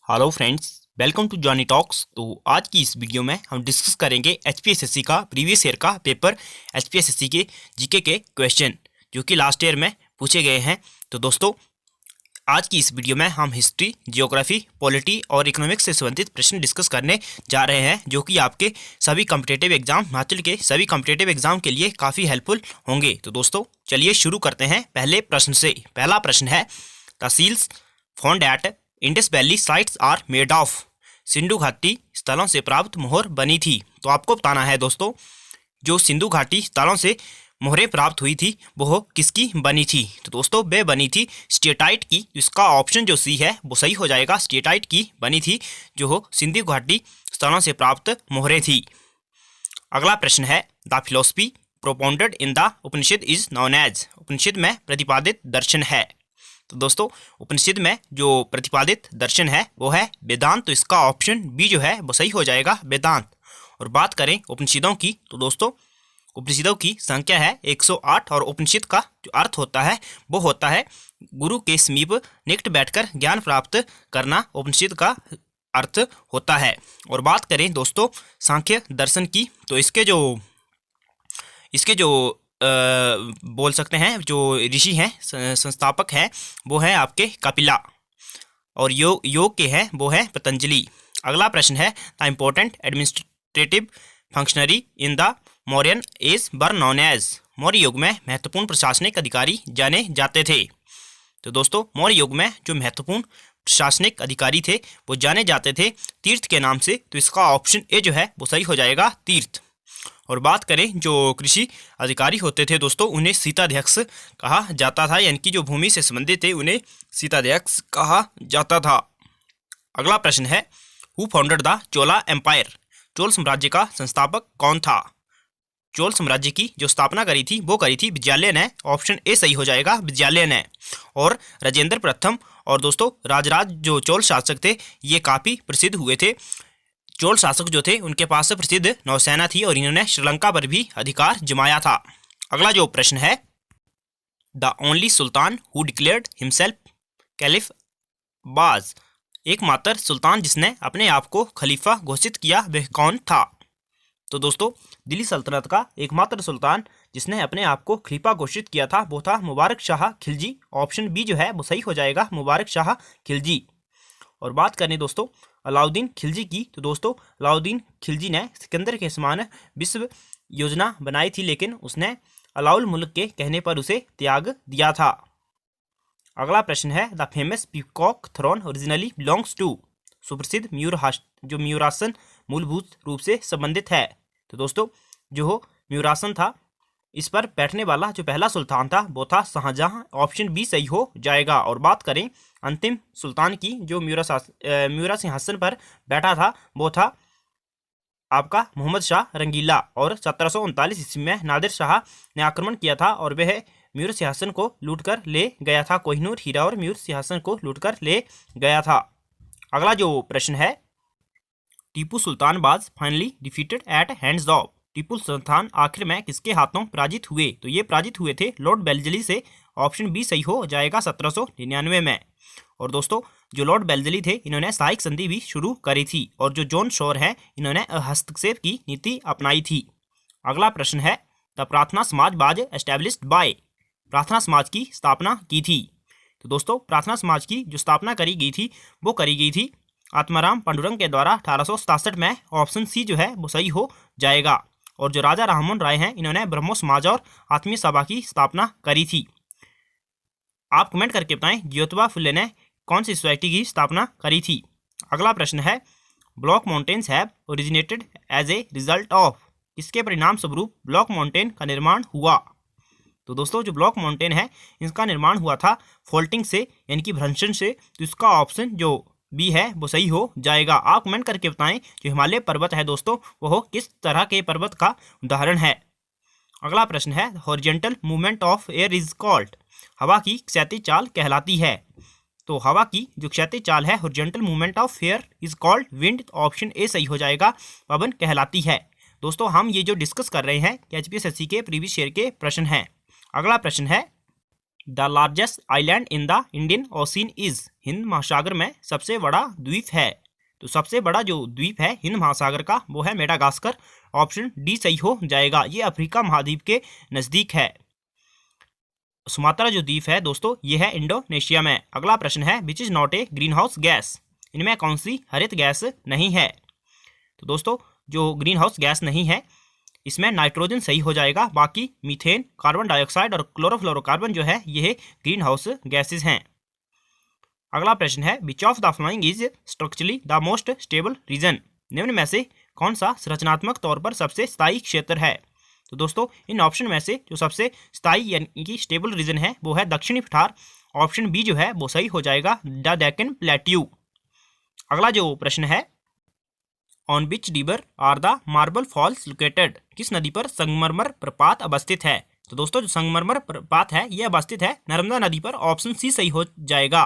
Hello friends, welcome to Johnny Talks. तो आज की इस वीडियो में हम डिस्कस करेंगे एचपीएसएससी का प्रीवियस ईयर का पेपर, एचपीएसएससी के जीके के क्वेश्चन जो कि लास्ट ईयर में पूछे गए हैं। तो दोस्तों, आज की इस वीडियो में हम हिस्ट्री, जियोग्राफी, पॉलिटी और इकोनॉमिक्स से संबंधित प्रश्न डिस्कस करने जा रहे हैं, जो कि आपके सभी कॉम्पिटिटिव एग्जाम, हिमाचल के सभी कॉम्पिटिटिव एग्जाम के लिए काफ़ी हेल्पफुल होंगे। तो दोस्तों, चलिए शुरू करते हैं पहले प्रश्न से। पहला प्रश्न है, the seals found at Indus valley sites are made of. Sindhu घाटी स्थलों से प्राप्त मोहर बनी थी। तो आपको बताना है दोस्तों, जो सिंधु घाटी स्थलों से मोहरें प्राप्त हुई थी वो किसकी बनी थी। तो दोस्तों, वे बनी थी स्टेटाइट की। इसका ऑप्शन जो सी है वो सही हो जाएगा, स्टेटाइट की बनी थी जो हो सिंधु घाटी स्थलों से प्राप्त मोहरें थी। अगला प्रश्न है, the philosophy propounded in the Upanishad is known as. Upanishad में प्रतिपादित दर्शन है। तो दोस्तों, उपनिषद में जो प्रतिपादित दर्शन है वो है वेदांत। तो इसका ऑप्शन बी जो है वो सही हो जाएगा, वेदांत। और बात करें उपनिषदों की, तो दोस्तों उपनिषदों की संख्या है 108 और उपनिषद का जो अर्थ होता है वो होता है गुरु के समीप निकट बैठकर ज्ञान प्राप्त करना, उपनिषद का अर्थ होता है। और बात करें दोस्तों सांख्य दर्शन की, तो इसके जो बोल सकते हैं जो ऋषि हैं, संस्थापक हैं, वो है आपके कपिला। और योग के हैं वो है पतंजलि। अगला प्रश्न है, the important administrative functionary in the Mauryan age were known as. Maurya युग में महत्वपूर्ण प्रशासनिक अधिकारी जाने जाते थे। तो दोस्तों, मौर्य युग में जो महत्वपूर्ण प्रशासनिक अधिकारी थे वो जाने जाते थे तीर्थ के नाम से। तो इसका ऑप्शन ए जो है वो सही हो जाएगा, तीर्थ। और बात करें जो कृषि अधिकारी होते थे दोस्तों, उन्हें सीताध्यक्ष कहा जाता था, यानी कि जो भूमि से संबंधित थे उन्हें सीताध्यक्ष कहा जाता था। अगला प्रश्न है, who founded the Chola empire. Chola साम्राज्य का संस्थापक कौन था। चोल साम्राज्य की जो स्थापना करी थी वो करी थी विजयालय ने। ऑप्शन ए सही हो जाएगा, विजयालय ने। और राजेंद्र प्रथम और दोस्तों राजराज जो चोल शासक थे ये काफ़ी प्रसिद्ध हुए थे। चोल शासक जो थे उनके पास प्रसिद्ध नौसेना थी और इन्होंने श्रीलंका पर भी अधिकार जमाया था। अगला जो प्रश्न है, the only Sultan who declared himself caliph बाज। एकमात्र सुल्तान जिसने अपने आप को खलीफा घोषित किया वह कौन था। तो दोस्तों, दिल्ली सल्तनत का एकमात्र सुल्तान जिसने अपने आप को खलीफा घोषित किया था वो था मुबारक शाह खिलजी। ऑप्शन बी जो है वो सही हो जाएगा, मुबारक शाह खिलजी। और बात करें दोस्तों अलाउद्दीन खिलजी की, तो दोस्तों अलाउद्दीन खिलजी ने सिकंदर के समान विश्व योजना बनाई थी, लेकिन उसने अलाउल मुल्क के कहने पर उसे त्याग दिया था। अगला प्रश्न है, the famous peacock throne originally belongs to. सुप्रसिद्ध जो मयूरासन मूलभूत रूप से संबंधित है। तो दोस्तों, जो हो मयूरासन था, इस पर बैठने वाला जो पहला सुल्तान था वो था शाहजहां। ऑप्शन बी सही हो जाएगा। और बात करें अंतिम सुल्तान की, जो म्यूरा सिंहासन पर बैठा था वो था आपका मोहम्मद शाह रंगीला। और 1739 ईस्वी में नादिर शाह ने आक्रमण किया था और वह म्यूर सिंहासन को लूटकर ले गया था। कोहिनूर हीरा और म्यूर सिंहासन को लूटकर ले गया था। अगला जो प्रश्न है, Tipu Sultan was finally defeated at hands of. Tipu Sultan आखिर में किसके हाथों पराजित हुए। तो ये पराजित हुए थे लॉर्ड वेल्लेस्ली से। ऑप्शन बी सही हो जाएगा, 1799 में। और दोस्तों, जो लॉर्ड वेल्लेस्ली थे इन्होंने सहायक संधि भी शुरू करी थी। और जो जॉन शोर है इन्होंने हस्तक्षेप की नीति अपनाई थी। अगला प्रश्न है, द प्रार्थना समाज वाज एस्टैब्लिश्ड बाय। प्रार्थना समाज की स्थापना की थी। तो दोस्तों, प्रार्थना समाज की जो स्थापना करी गई थी वो करी गई थी आत्माराम पांडुरंग के द्वारा 1867 में। ऑप्शन सी जो है वो सही हो जाएगा। और जो राजा राममोहन राय हैं इन्होंने ब्रह्मो समाज और आत्मीय सभा की स्थापना करी थी। आप कमेंट करके बताएं ज्योतिबा फुले ने कौन सी सोसाइटी की स्थापना करी थी। अगला प्रश्न है, block mountains have originated as a result of. इसके परिणाम स्वरूप ब्लॉक माउंटेन का निर्माण हुआ। तो दोस्तों, जो ब्लॉक माउंटेन है इसका निर्माण हुआ था फॉल्टिंग से, यानी कि भ्रंशन से। तो इसका ऑप्शन जो बी है वो सही हो जाएगा। आप कमेंट करके बताएं जो हिमालय पर्वत है दोस्तों वो किस तरह के पर्वत का उदाहरण है। अगला प्रश्न है, horizontal movement of air is called. हवा की क्षैतिज चाल कहलाती है। तो हवा की जो क्षैतिज चाल है horizontal movement of air is called wind. Option A सही हो जाएगा, पवन कहलाती है। दोस्तों, हम ये जो डिस्कस कर रहे हैं एचपीएसएससी के प्रीवियस ईयर के प्रश्न हैं। अगला प्रश्न है, the largest island in the Indian ocean is, Hind महासागर में सबसे बड़ा द्वीप है। तो सबसे बड़ा जो द्वीप है हिंद महासागर का वो है मेडागास्कर। ऑप्शन डी सही हो जाएगा। ये अफ्रीका महाद्वीप के नज़दीक है। सुमात्रा जो द्वीप है दोस्तों ये है इंडोनेशिया में। अगला प्रश्न है which is not a green house gas, इनमें कौन सी हरित गैस नहीं है। तो दोस्तों जो ग्रीन हाउस गैस नहीं है इसमें नाइट्रोजन सही हो जाएगा, बाकी मीथेन, कार्बन डाइऑक्साइड और क्लोरोफ्लोरोकार्बन जो है ये ग्रीन हाउस गैसेज हैं। अगला प्रश्न है which of the following is structurally the most stable region, निम्न में से कौन सा संरचनात्मक तौर पर सबसे स्थायी क्षेत्र है। तो दोस्तों इन ऑप्शन में से जो सबसे स्थायी यानी कि स्टेबल रीजन है वो है दक्षिणी पठार। ऑप्शन बी जो है वो सही हो जाएगा, द डेक्कन प्लेट्यू। अगला जो प्रश्न है on which river are the marble falls located, किस नदी पर संगमरमर प्रपात अवस्थित है। तो दोस्तों जो संगमरमर प्रपात है ये अवस्थित है नर्मदा नदी पर। ऑप्शन सी सही हो जाएगा।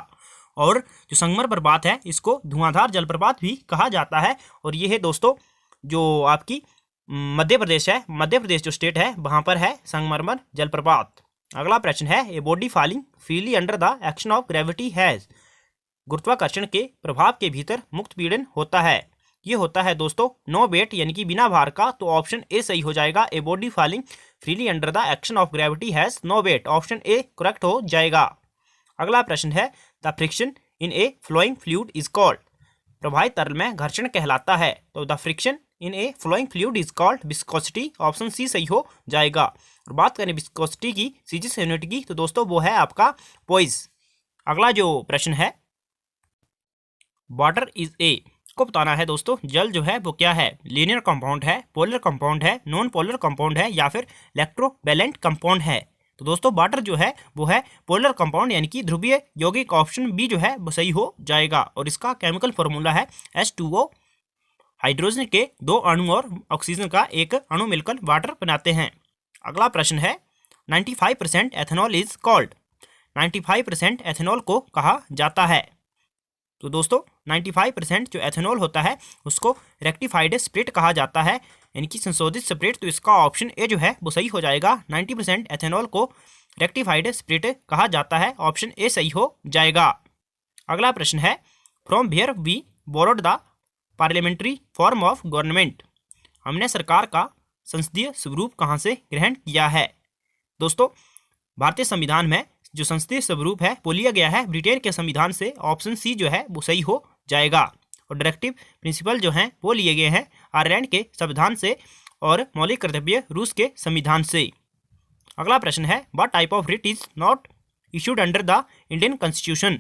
और जो संगमरमर प्रपात है इसको धुआंधार जलप्रपात भी कहा जाता है। और ये है दोस्तों जो आपकी मध्य प्रदेश है, मध्य प्रदेश जो स्टेट है वहाँ पर है संगमरमर जलप्रपात। अगला प्रश्न है ए body falling freely under the action of gravity has, गुरुत्वाकर्षण के प्रभाव के भीतर मुक्त पीड़न होता है। ये होता है दोस्तों नो वेट यानी कि बिना भार का। तो ऑप्शन ए सही हो जाएगा, a body falling freely under the action of gravity has no weight. Option A correct हो जाएगा। अगला प्रश्न है the friction in a flowing fluid is called, प्रवाहित तरल में घर्षण कहलाता है। तो the friction in a flowing fluid is called viscosity. Option C सही हो जाएगा। और बात करें विस्कोसिटी की सीजीएस यूनिट की तो दोस्तों वो है आपका पोइज। अगला जो प्रश्न है वाटर इज ए को बताना है दोस्तों जल जो है वो क्या है, लीनियर कंपाउंड है, पोलर कंपाउंड है, नॉन पोलर कंपाउंड है या फिर इलेक्ट्रोवैलेंट कंपाउंड है। तो दोस्तों वाटर जो है वो है पोलर कंपाउंड यानी कि ध्रुवीय यौगिक। ऑप्शन बी जो है वो सही हो जाएगा। और इसका केमिकल फॉर्मूला है H2O, हाइड्रोजन के 2 अणु और ऑक्सीजन का एक अणु मिलकर वाटर बनाते हैं। अगला प्रश्न है 95% एथेनॉल इज कॉल्ड, 95% एथेनॉल को कहा जाता है। तो दोस्तों 95% जो एथेनॉल होता है उसको रेक्टिफाइड स्प्रिट कहा जाता है यानी कि संशोधित स्प्रिट। तो इसका ऑप्शन ए जो है वो सही हो जाएगा। 90% एथेनॉल को रेक्टिफाइड स्प्रिट कहा जाता है। ऑप्शन ए सही हो जाएगा। अगला प्रश्न है from where we borrowed the parliamentary form of government, हमने सरकार का संसदीय स्वरूप कहाँ से ग्रहण किया है। दोस्तों भारतीय संविधान में जो संसदीय स्वरूप है वो लिया गया है ब्रिटेन के संविधान से। ऑप्शन सी जो है वो सही हो जाएगा। और डायरेक्टिव प्रिंसिपल जो हैं वो लिए गए हैं आयरलैंड के संविधान से और मौलिक कर्तव्य रूस के संविधान से। अगला प्रश्न है what type of writ is not issued under the Indian constitution,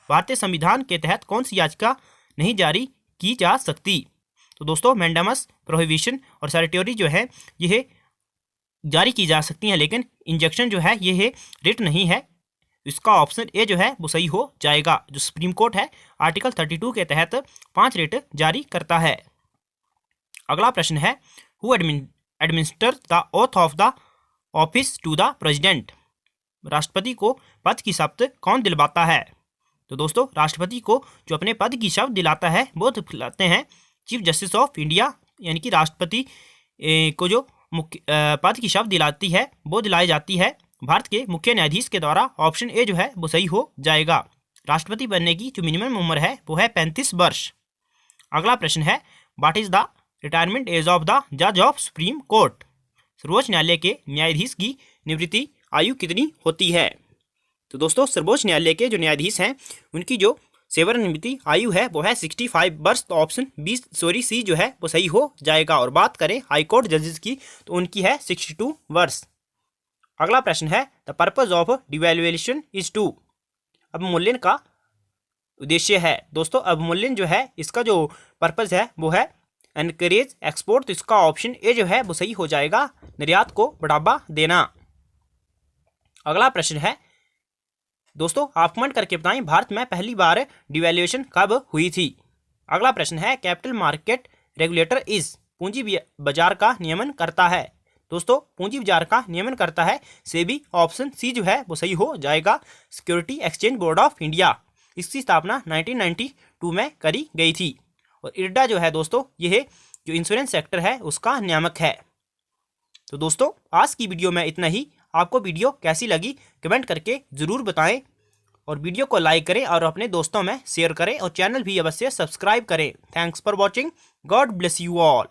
भारतीय संविधान के तहत कौन सी याचिका नहीं जारी की जा सकती। तो दोस्तों मैंडेमस, प्रोहिबिशन और सैनिटरी जो है यह जारी की जा सकती हैं, लेकिन इंजेक्शन जो है ये रिट नहीं है। इसका ऑप्शन ए जो है वो सही हो जाएगा। जो सुप्रीम कोर्ट है आर्टिकल 32 के तहत 5 रिट जारी करता है। अगला प्रश्न है who administer the oath of the office to the president, राष्ट्रपति को पद की शपथ कौन दिलवाता है। तो दोस्तों राष्ट्रपति को जो अपने पद की शपथ दिलाता है वो दिलाते हैं चीफ जस्टिस ऑफ इंडिया, यानी कि राष्ट्रपति को जो मुख्य पद की शपथ दिलाती है वो दिलाई जाती है भारत के मुख्य न्यायाधीश के द्वारा। ऑप्शन ए जो है वो सही हो जाएगा। राष्ट्रपति बनने की जो मिनिमम उम्र है वो है 35 वर्ष। अगला प्रश्न है what is the retirement age of the जज ऑफ सुप्रीम कोर्ट, सर्वोच्च न्यायालय के न्यायाधीश की निवृत्ति आयु कितनी होती है। तो दोस्तों सर्वोच्च न्यायालय के जो न्यायाधीश हैं उनकी जो सेवानिवृत्ति आयु है वो है 65 वर्ष। तो ऑप्शन सी जो है वो सही हो जाएगा। और बात करें हाईकोर्ट जजेस की तो उनकी है 62 वर्ष। अगला प्रश्न है the purpose of devaluation is to, अवमूल्यन का उद्देश्य है। दोस्तों अवमूल्यन जो है इसका जो पर्पज है वो है एनकरेज एक्सपोर्ट। तो इसका ऑप्शन ए जो है वो सही हो जाएगा, निर्यात को बढ़ावा देना। अगला प्रश्न है दोस्तों आप कमेंट करके बताएं भारत में पहली बार डिवैल्यूएशन कब हुई थी। अगला प्रश्न है कैपिटल मार्केट रेगुलेटर इज, पूंजी बाजार का नियमन करता है। दोस्तों पूंजी बाजार का नियमन करता है सेबी। ऑप्शन सी जो है वो सही हो जाएगा, security exchange board of India. इसकी स्थापना 1992 में करी गई थी। और इरडा जो है दोस्तों यह जो इंश्योरेंस सेक्टर है उसका नियामक है। तो दोस्तों आज की वीडियो में इतना ही। आपको वीडियो कैसी लगी कमेंट करके ज़रूर बताएं और वीडियो को लाइक करें और अपने दोस्तों में शेयर करें और चैनल भी अवश्य सब्सक्राइब करें। Thanks for watching. God bless you all.